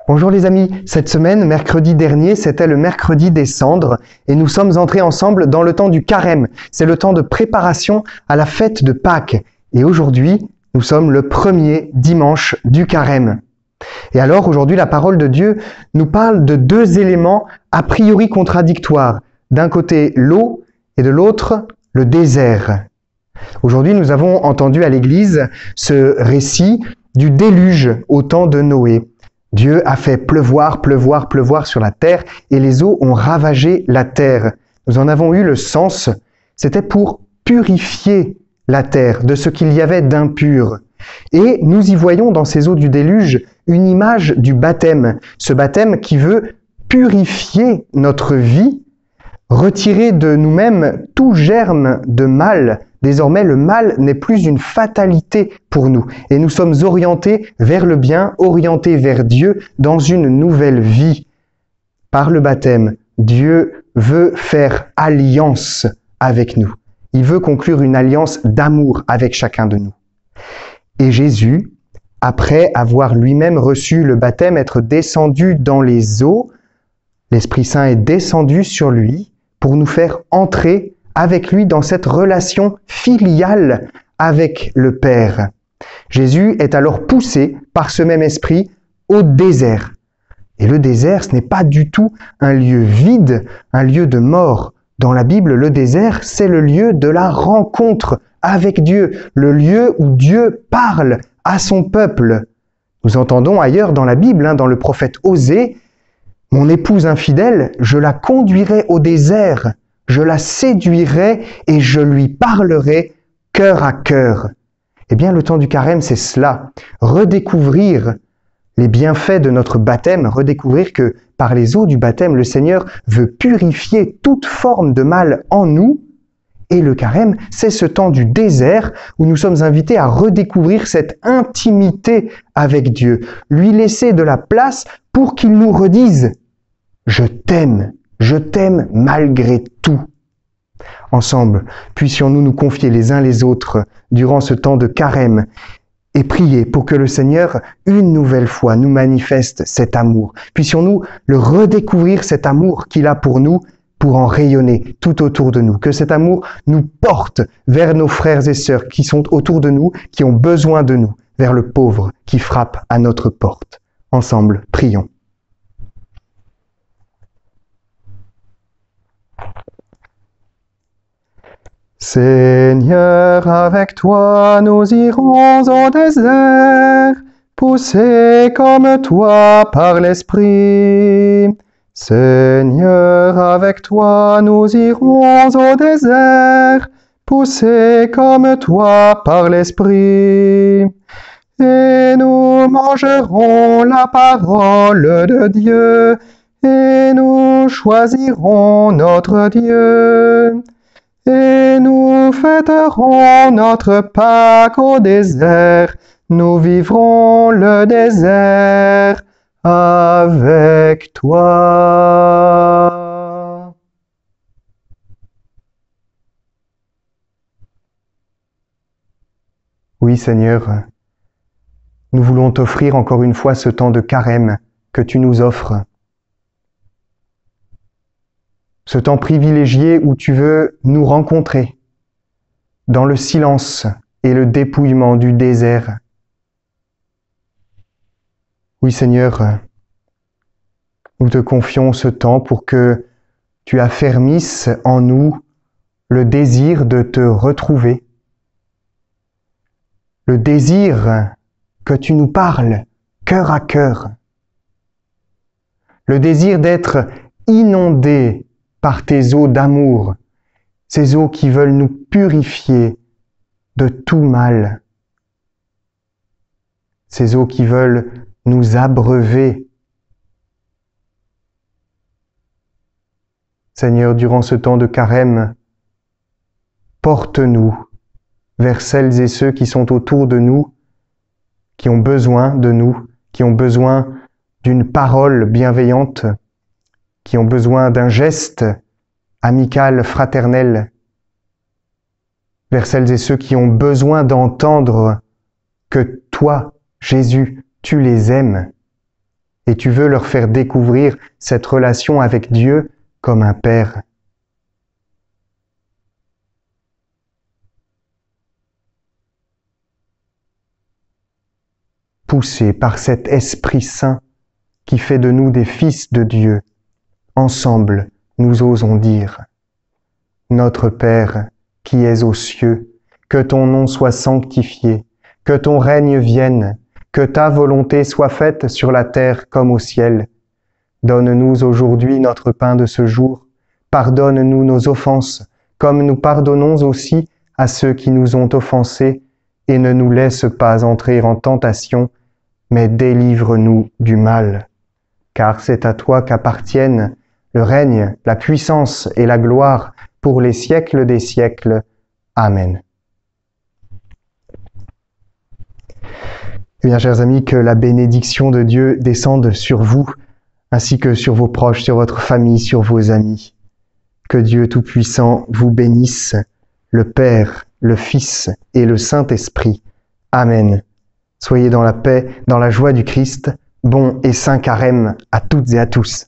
Bonjour les amis, cette semaine, mercredi dernier, c'était le mercredi des cendres et nous sommes entrés ensemble dans le temps du carême. C'est le temps de préparation à la fête de Pâques. Et aujourd'hui, nous sommes le premier dimanche du carême. Et alors aujourd'hui, la parole de Dieu nous parle de deux éléments a priori contradictoires. D'un côté, l'eau et de l'autre, le désert. Aujourd'hui, nous avons entendu à l'église ce récit du déluge au temps de Noé. Dieu a fait pleuvoir, pleuvoir, pleuvoir sur la terre et les eaux ont ravagé la terre. Nous en avons eu le sens. C'était pour purifier la terre de ce qu'il y avait d'impur. Et nous y voyons dans ces eaux du déluge une image du baptême. Ce baptême qui veut purifier notre vie, retirer de nous-mêmes tout germe de mal. Désormais, le mal n'est plus une fatalité pour nous et nous sommes orientés vers le bien, orientés vers Dieu dans une nouvelle vie. Par le baptême, Dieu veut faire alliance avec nous. Il veut conclure une alliance d'amour avec chacun de nous. Et Jésus, après avoir lui-même reçu le baptême, être descendu dans les eaux, l'Esprit Saint est descendu sur lui pour nous faire entrer avec lui dans cette relation filiale avec le Père. Jésus est alors poussé par ce même esprit au désert. Et le désert, ce n'est pas du tout un lieu vide, un lieu de mort. Dans la Bible, le désert, c'est le lieu de la rencontre avec Dieu, le lieu où Dieu parle à son peuple. Nous entendons ailleurs dans la Bible, dans le prophète Osée, « Mon épouse infidèle, je la conduirai au désert. Je la séduirai et je lui parlerai cœur à cœur. » Eh bien, le temps du carême, c'est cela. Redécouvrir les bienfaits de notre baptême, redécouvrir que par les eaux du baptême, le Seigneur veut purifier toute forme de mal en nous. Et le carême, c'est ce temps du désert où nous sommes invités à redécouvrir cette intimité avec Dieu, lui laisser de la place pour qu'il nous redise « Je t'aime ». Je t'aime malgré tout. Ensemble, puissions-nous nous confier les uns les autres durant ce temps de carême et prier pour que le Seigneur, une nouvelle fois, nous manifeste cet amour. Puissions-nous le redécouvrir, cet amour qu'il a pour nous, pour en rayonner tout autour de nous. Que cet amour nous porte vers nos frères et sœurs qui sont autour de nous, qui ont besoin de nous, vers le pauvre qui frappe à notre porte. Ensemble, prions. Seigneur, avec toi nous irons au désert, poussés comme toi par l'Esprit. Seigneur, avec toi nous irons au désert, poussés comme toi par l'Esprit. Et nous mangerons la parole de Dieu, et nous choisirons notre Dieu. Et nous fêterons notre Pâques au désert, nous vivrons le désert avec toi. Oui, Seigneur, nous voulons t'offrir encore une fois ce temps de carême que tu nous offres. Ce temps privilégié où tu veux nous rencontrer dans le silence et le dépouillement du désert. Oui, Seigneur, nous te confions ce temps pour que tu affermisses en nous le désir de te retrouver, le désir que tu nous parles cœur à cœur, le désir d'être inondé par tes eaux d'amour, ces eaux qui veulent nous purifier de tout mal, ces eaux qui veulent nous abreuver. Seigneur, durant ce temps de carême, porte-nous vers celles et ceux qui sont autour de nous, qui ont besoin de nous, qui ont besoin d'une parole bienveillante, qui ont besoin d'un geste amical, fraternel, vers celles et ceux qui ont besoin d'entendre que toi, Jésus, tu les aimes et tu veux leur faire découvrir cette relation avec Dieu comme un Père. Poussés par cet Esprit Saint qui fait de nous des fils de Dieu, ensemble nous osons dire: Notre Père qui es aux cieux, que ton nom soit sanctifié, que ton règne vienne, que ta volonté soit faite sur la terre comme au ciel. Donne-nous aujourd'hui notre pain de ce jour. Pardonne-nous nos offenses, comme nous pardonnons aussi à ceux qui nous ont offensés, et ne nous laisse pas entrer en tentation, mais délivre-nous du mal. Car c'est à toi qu'appartiennent le règne, la puissance et la gloire pour les siècles des siècles. Amen. Eh bien, chers amis, que la bénédiction de Dieu descende sur vous, ainsi que sur vos proches, sur votre famille, sur vos amis. Que Dieu Tout-Puissant vous bénisse, le Père, le Fils et le Saint-Esprit. Amen. Soyez dans la paix, dans la joie du Christ. Bon et saint carême à toutes et à tous.